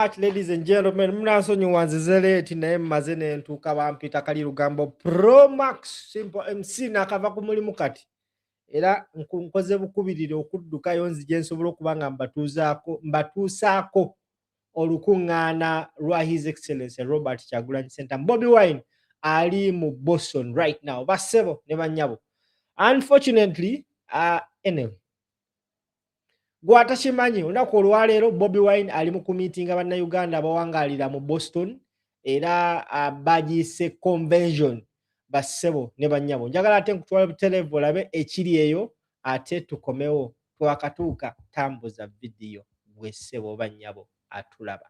Ladies and gentlemen, mnasonyiwa nzizele tinaye mazene ntuka bampita kali lugambo Pro Max Simple MC nakava ku mulimu kati era nkoze bukubirire okuddukayo nzije nsobola okuba nga mbatuusaako olukuŋŋaana lwa His Excellency Robert Kyagulanyi Center. Bobi Wine ali mu Boston right now. Bassebo ne bannyabo. Unfortunately, anyway, gwatakimanyi olunaku olwaleero Bobi Wine ali mu kumiitinga bannayuganda abawangalira mu Boston era bagiyise convention. Bassebo ne bannyabo, njagala ate nkutwala butereevu olabe ekiri eyo ate tukomewo twakatuuka tambuza vidiyo gwe ssebo bannyabo atulaba.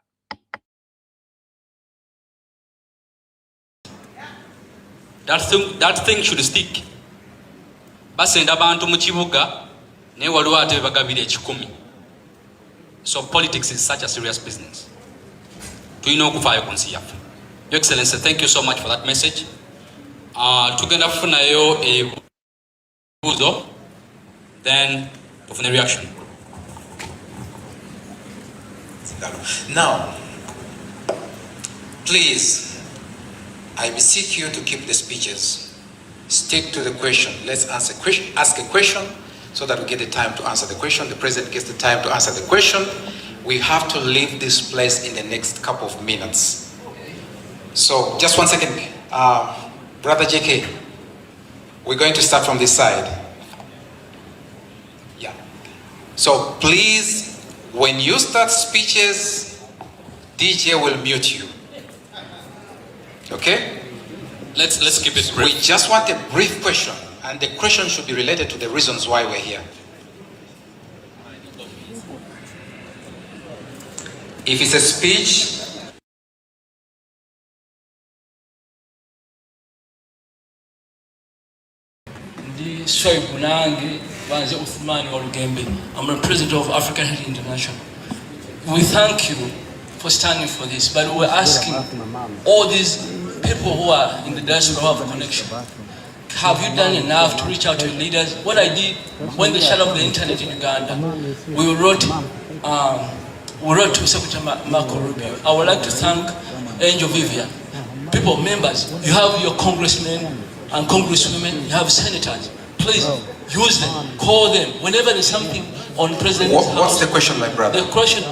That thing should stick. Basenda abantu mu kibuga ne waliwo ate bagabire ekikumi. So politics is such a serious business. Tulina okufaayo ku nsi yaffe. Your Excellency, thank you so much for that message. Tugenda kufunayo ebibuuzo, then tufune reaction. Now, please, I beseech you to keep the speeches. Stick to the question. Let's ask a question so that we get the time to answer the question. The President gets the time to answer the question. We have to leave this place in the next couple of minutes. So, just 1 second. Brother JK, we're going to start from this side. Yeah. So, please, when you start speeches, DJ will mute you. Okay? Let's keep it brief. We just want a brief question, and the question should be related to the reasons why we're here. If it's a speech, I'm the president of African Health International. We thank you for standing for this, but we're asking all these people who are in the diaspora who have a connection, have you done enough to reach out to your leaders? What I did when they shut off the internet in Uganda, we wrote to Secretary Marco Rubio. I would like to thank Angel Vivian. People, members, you have your congressmen and congresswomen, you have senators. Please use them, call them whenever there's something on President's house. What's the question, my brother? The question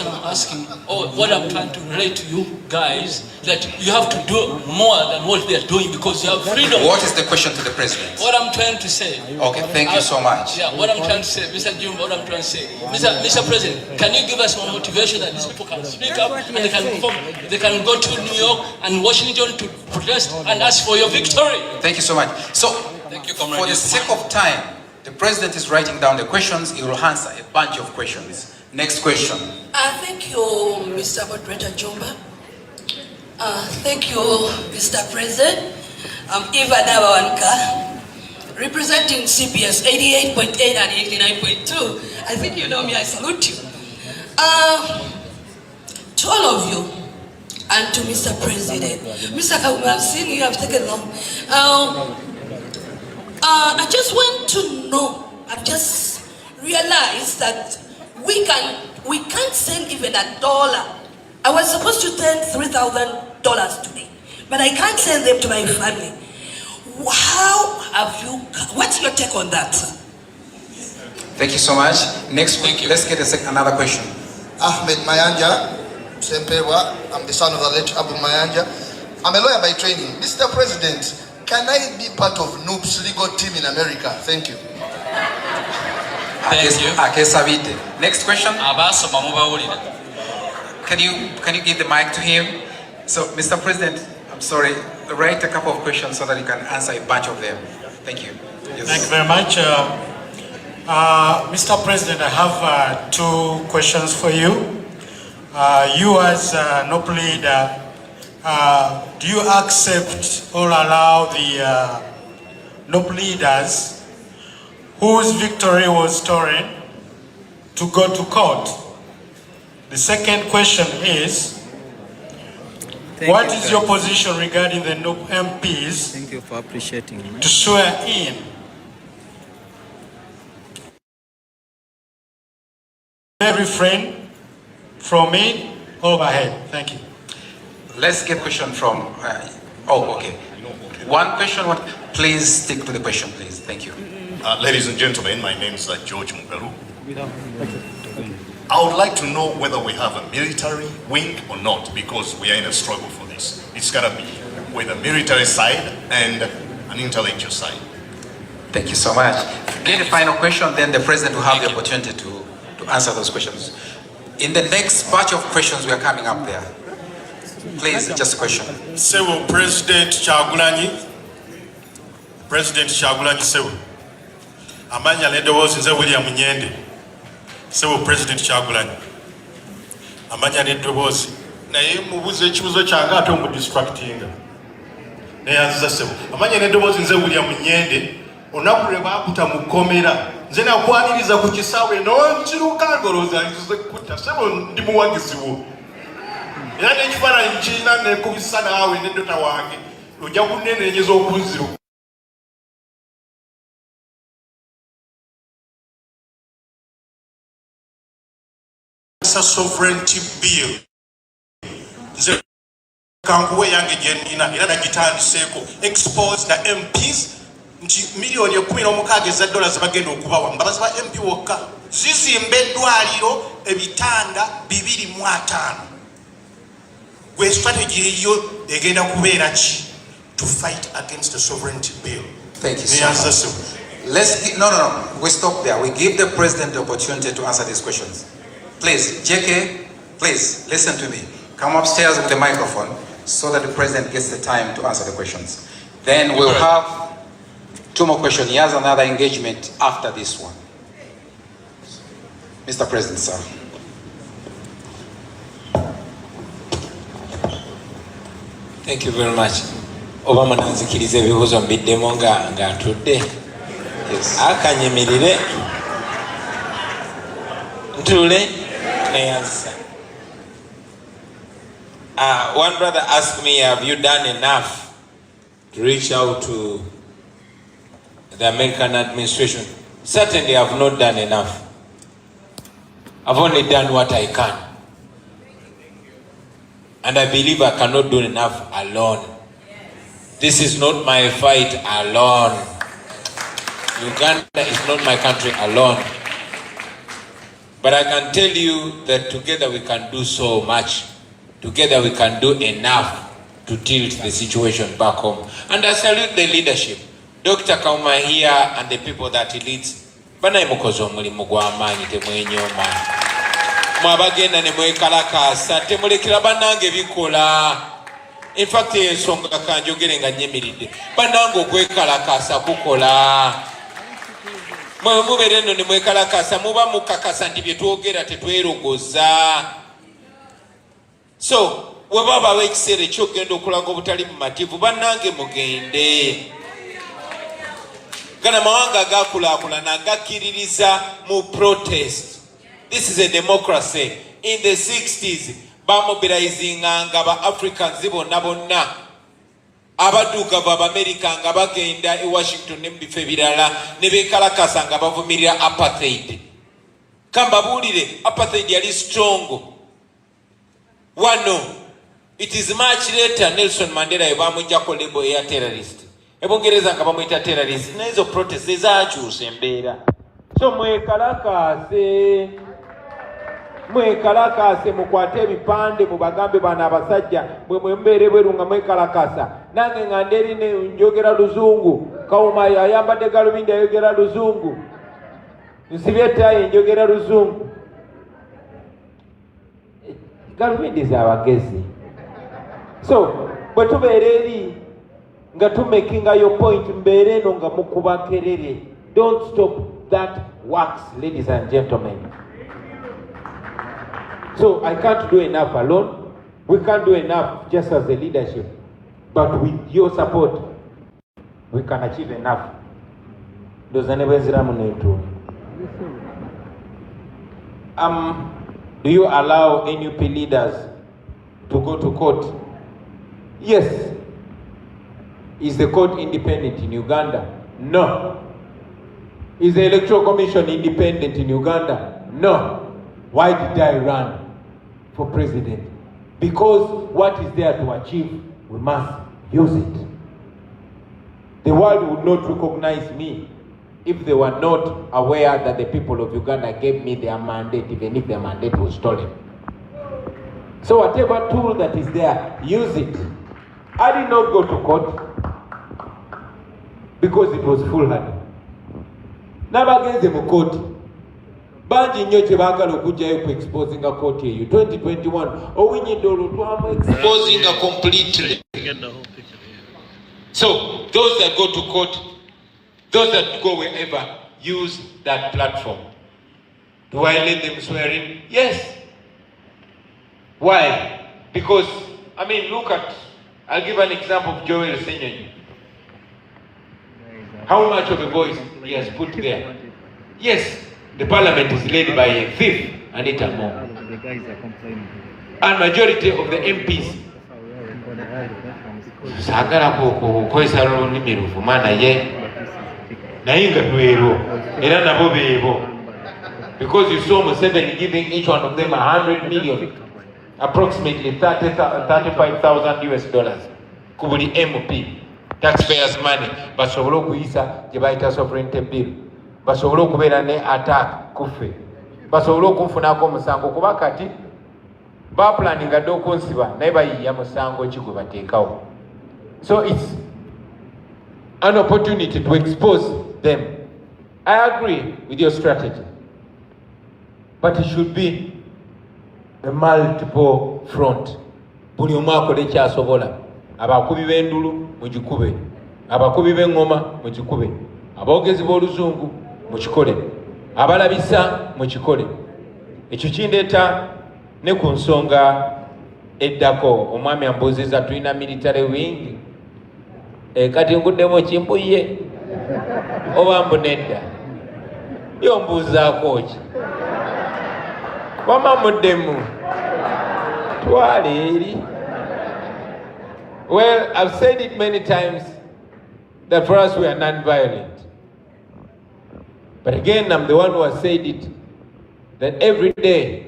I'm asking, or what I'm trying to relate to you guys, that you have to do more than what they are doing because you have freedom. What is the question to the President? What I'm trying to say. Okay, thank you so much. Yeah, what I'm trying to say, Mr. Jim, what I'm trying to say. Mr. President, can you give us more motivation that these people can speak up and they can perform? They can go to New York and Washington to protest and ask for your victory. Thank you so much. So, Thank you, for the sake of time, the President is writing down the questions. He will answer a bunch of questions. Next question. Thank you, Mr. Moderator Jumba. Thank you, Mr. President. I'm Eva Nabawanka, representing CPS 88.8 and 89.2. I think you know me, I salute you. To all of you, and to Mr. President. Mr. Kagame, I've seen you have taken long. I just want to know, I've just realized that we can't send even $1. I was supposed to send $3,000 today, but I can't send them to my family. How have you, what's your take on that? Thank you so much. Next week, let's get another question. Ahmed Mayanja, Sempewa, I'm the son of the late Abu Mayanja. I'm a lawyer by training. Mr. President, can I be part of Noob's legal team in America? Thank you. Thank you. Next question. Can you give the mic to him? So, Mr. President, I'm sorry, write a couple of questions so that you can answer a bunch of them. Thank you. Yes. Thank you very much. Mr. President, I have 2 questions for you. You as NOP leader, do you accept or allow the NOP leaders whose victory was stolen to go to court? The second question is, what is your position regarding the NOP MPs Thank you for appreciating me. to swear in? May refrain from it overhead. Thank you. Let's get question from, okay. One question, please stick to the question, please. Thank you. Ladies and gentlemen, my name is George Mugalu. I would like to know whether we have a military wing or not, because we are in a struggle for this. It's got to be with a military side and an intellectual side. Thank you so much. Get the final question, then the president will have the opportunity to answer those questions. In the next batch of questions, we are coming up there. Please, just a question. Sewo President Kyagulanyi Sewo. Amanya nedowoozi nze William Nyende. Sewo President Kyagulanyi. Amanya nedowoozi. Naye mubuze ekibuzo kyange ate omudistractinga. Naye anziza Sewo. Amanya nedowoozi nze William Nyende. Olunaku lwe baakuta mu kkomera. Nze nakwaniriza ku kisaawe n'onkiruka ngolooza nzize kutta. Sewo ndi muwagizi wo. Era n'ekifaananyi kirina nekubisa naawe n'eddota wange ojja kunnenenyeza okunziru. Sovereignty bill nze kankuwe yange gye nnina era nagitandiseeko expose the MPs nti miliyoni 16 eza dollars ze bagenda okubawa nga baziba MP wokka zizimba eddwaliro ebitanda 205. Gwe strategy eyo egenda kubeera ki to fight against the sovereignty bill? Thank you so much. No. We stop there. We give the president the opportunity to answer these questions. Please, JK, please listen to me. Come upstairs with the microphone so that the president gets the time to answer the questions. Then we'll have 2 more questions. He has another engagement after this one. Mr. President, sir. Thank you very much. Obama nanzikiriza ebibuzo mbiddemu nga ntudde. Akanyimirire. Ntule. One brother asked me, have you done enough to reach out to the American administration? Certainly I have not done enough. I've only done what I can. And I believe I cannot do enough alone. This is not my fight alone. Uganda is not my country alone. But I can tell you that together we can do so much. Together we can do enough to tilt the situation back home. And I salute the leadership. Dr. Kauma here and the people that he leads. Banayi mukozi omulimu gw'amaanyi temwenyoma. Mwabagenda ne mwekalakaasa temulekera bannange bikola. In fact ensonga kanjogere nga nyimiridde. Bannange okwekalakaasa kukola. Mwe mubeere nno ne mwekalakaasa muba mukakasa nti bye twogera tetwerogoza. So we babawo ekiseera ekyogenda okulaga obutali bumativu bannange mugende. Gana mawanga agakulaakulana gakkiririza mu protest. This is a democracy. In the 60s, bamobilizinganga ba Africans bonna abaduugavu Abamerika nga bagenda e Washington ne mubifo ebirala ne beekalakasa nga bavumirira apartheid. Kambabuulire apartheid yali strong. Wano, it is much later Nelson Mandela yebamujjako label eya terrorist. Ebungereza nga bamuyita terrorist. Nezo protest ezaakyusa embeera. So mwekalakase mukwate ebipande mubagambe bana abasajja bwe mbeere bweru nga mwekalakasa. Nange nga nderi ne njogera Luzungu. Kauma ayambadde galubindi ayogera Luzungu. Nsibye tayi njogera Luzungu. Galubindi z'abagezi. So bwe tubeera eri nga tumakinga your point mbeere eno nga mukuba kerere. Don't stop. That works, ladies and gentlemen. So I can't do enough alone. We can't do enough just as a leadership. But with your support, we can achieve enough. Do you allow NUP leaders to go to court? Yes. Is the court independent in Uganda? No. Is the Electoral Commission independent in Uganda? No. Why did I run for president? Because what is there to achieve, we must use it. The world would not recognize me if they were not aware that the people of Uganda gave me their mandate, even if their mandate was stolen. So whatever tool that is there, use it. I did not go to court because it was foolhardy. Nabagenze mu court. Banji nnyo kye baagala okujjayo ku exposing a court eyo 2021 owinyidde olwo twamu exposing a completely. So those that go to court, those that go wherever, use that platform. Do I let them swear in? Yes. Why? Because, I mean, look at, I'll give an example of Joel Senyonyi. How much of a voice he has put there. Yes, the parliament is led by a thief, Anita Mo. And majority of the MPs, sagala kukozesa olulimi luvuma naye nga lwero era nabo beebo, because you saw Museveni giving each one of them 100 million, approximately $35,000 ku buli MP, taxpayers money, basobole okuyisa gye bayita sovereignty bill, basobole okubeera ne attack kufe, basobole okunfunako omusango kuba kati baplaninga dde okunsiba naye bayiya musango ki gwe bateekawo. So it's an opportunity to expose them. I agree with your strategy, but it should be a multiple front. Buli omu akole kyasobola. Abakubi b'endulu mugikube, abakubi b'engoma mugikube, aboogezi b'oluzungu mukikole, abalabisa mukikole. Ekyo kindeeta ne ku nsonga eddako omwami ambuuziza tulina military wing. Kati nguddemu kimbuye oba mbunedda yombuuzaako ki wama muddemu twale eri. Well, I've said it many times that for us we are non-violent. But again, I'm the one who has said it, that every day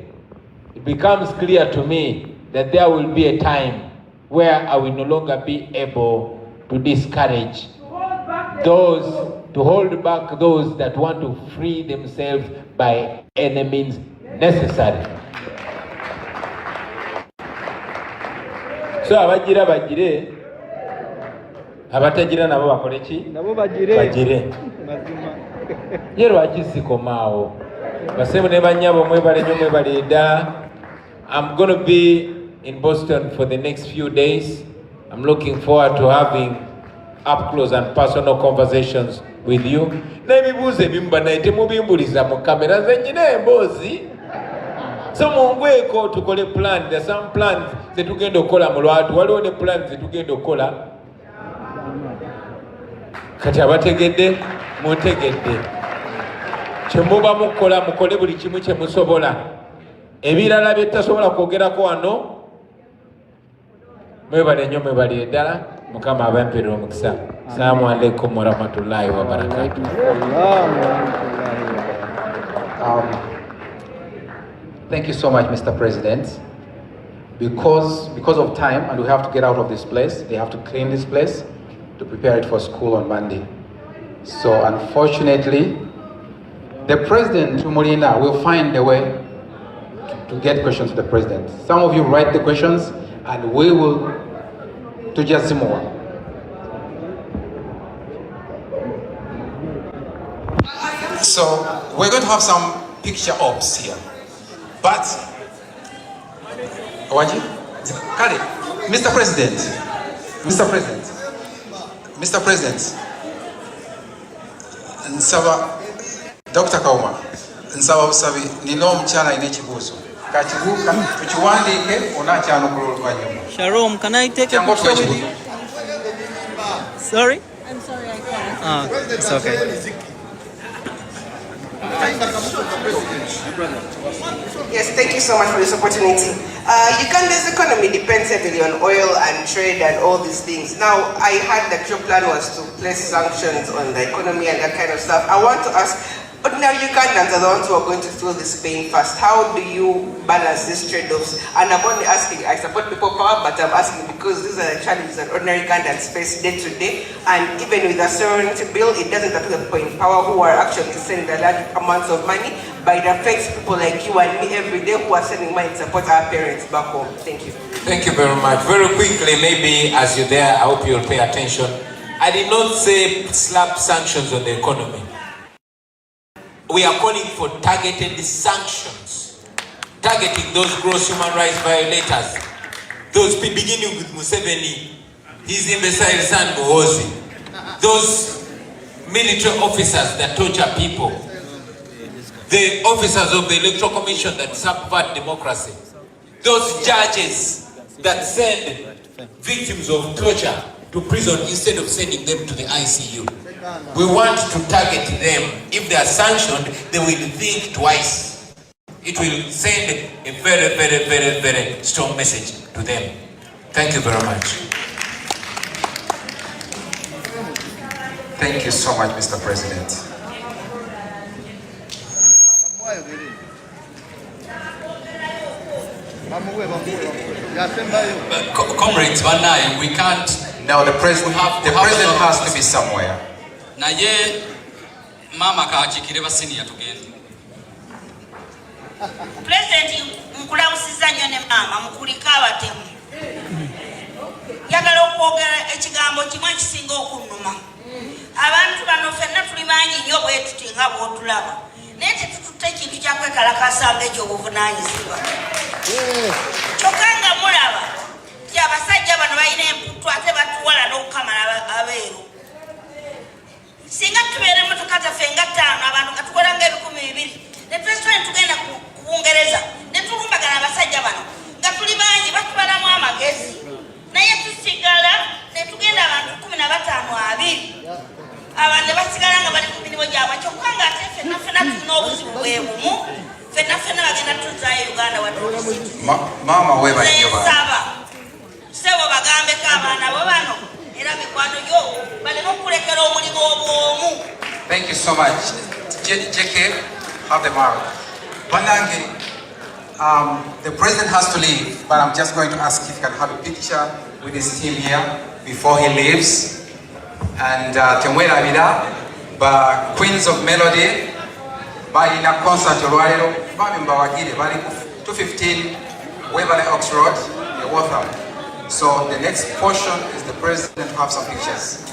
it becomes clear to me that there will be a time where I will no longer be able to discourage those, to hold back those that want to free themselves by any means necessary. So abagira bagire, abatagira nabo bakole ki? Nabo bagire. Bagire. Ye lwaki sikomaawo. Basebo ne banyabo mwebale nnyo mwebale ddala. I'm going to be in Boston for the next few days. I'm looking forward to having up close and personal conversations with you. N'ebibuuzo ebimu banaye temubimbuliza mu kamera nze nnyina emboozi. So mungweko tukole plan. There's some plans zetugenda okukola mu lwatu. Waliwo ne plans zetugenda okukola. Kati abategedde muntegedde. Kye muba mukola mukole buli kimu kye musobola. Ebirala bye tasobola kwogerako wano mwebale nnyo mwebale ddala. Mukama abampeerera omukisa. Assalamu alaikum wa rahmatullahi wa barakatuh. Thank you so much, Mr. President. Because of time, and we have to get out of this place, they have to clean this place to prepare it for school on Monday. So unfortunately, the President, Tumulina, will find a way to get questions to the President. Some of you write the questions, and we will to just more. So we're going to have some picture ops here. But, Kale, Mr. President, Nsaba, Dr. Kauma, Nsaba Busabi, nino omukyala alina ekibuuzo. Kakibuuka, tukiwandiike onaakyano ku lw'oluvannyuma. Sharom, can I take a picture with you? Sorry? I'm sorry, I can't. It's okay. Yes, thank you so much for this opportunity. Uganda's economy depends heavily on oil and trade and all these things. Now, I heard that your plan was to place sanctions on the economy and that kind of stuff. I want to ask, now Ugandans are the ones who are going to feel this pain first. How do you balance these trade-offs? And I'm only asking, I support people power, but I'm asking because these are the challenges that ordinary Ugandans face day to day. And even with the sovereignty bill, it doesn't affect the people in power who are actually sending the large amounts of money, but it affects people like you and me every day who are sending money to support our parents back home. Thank you. Thank you very much. Very quickly, maybe as you're there, I hope you'll pay attention. I did not say slap sanctions on the economy. We are calling for targeted sanctions, targeting those gross human rights violators, those beginning with Museveni, his imbecile son Muhoozi, those military officers that torture people, the officers of the Electoral Commission that subvert democracy, those judges that send victims of torture to prison instead of sending them to the ICU. We want to target them. If they are sanctioned, they will think twice. It will send a very, very, very, very strong message to them. Thank you very much. Thank you so much, Mr. President. Comrades, we can't. Now the president has to be somewhere. Naye mama kachikire basini yatugende. President nkulawusiza nnyo ne mama mukulika abatemu. Yagala okwogera ekigambo kimwe kisinga okunnuma. Abantu bano ffenna tuli bangi nnyo bwe tuti nga bw'otulaba. Naye tetututte ekintu kyakwekalakasa ng'ekyobuvunaanyizibwa. Kyokka nga mulaba nti abasajja bano balina emputu ate batuwala n'okukamala abeeru. Singa tubeera emmotoka zaffe nga 5 abantu nga tukola nga 200 ne twesitole tugenda ku Bungereza ne tulumbagana abasajja bano nga tuli bangi batubalamu amagezi naye tusigala ne tugenda abantu 15 abantu ne basigala nga bali ku mirimu gyabwe kyokka nga ate ffenna tulina obuzibu bwe bumu ffenna bagenda tuzaayo Uganda Mama nsaba sebo bagambeko abaana bo bano era mikwano gyo baleme okulekera omulimu obwomu. Thank you so much. JK, have the mark. Banange, the president has to leave, but I'm just going to ask if he can have a picture with his team here before he leaves. And Temwera Vida, by Queens of Melody, by in a concert, Bami Mbawagire, by 215 Waverley Oaks Road, you're welcome. So the next portion is the president have some pictures.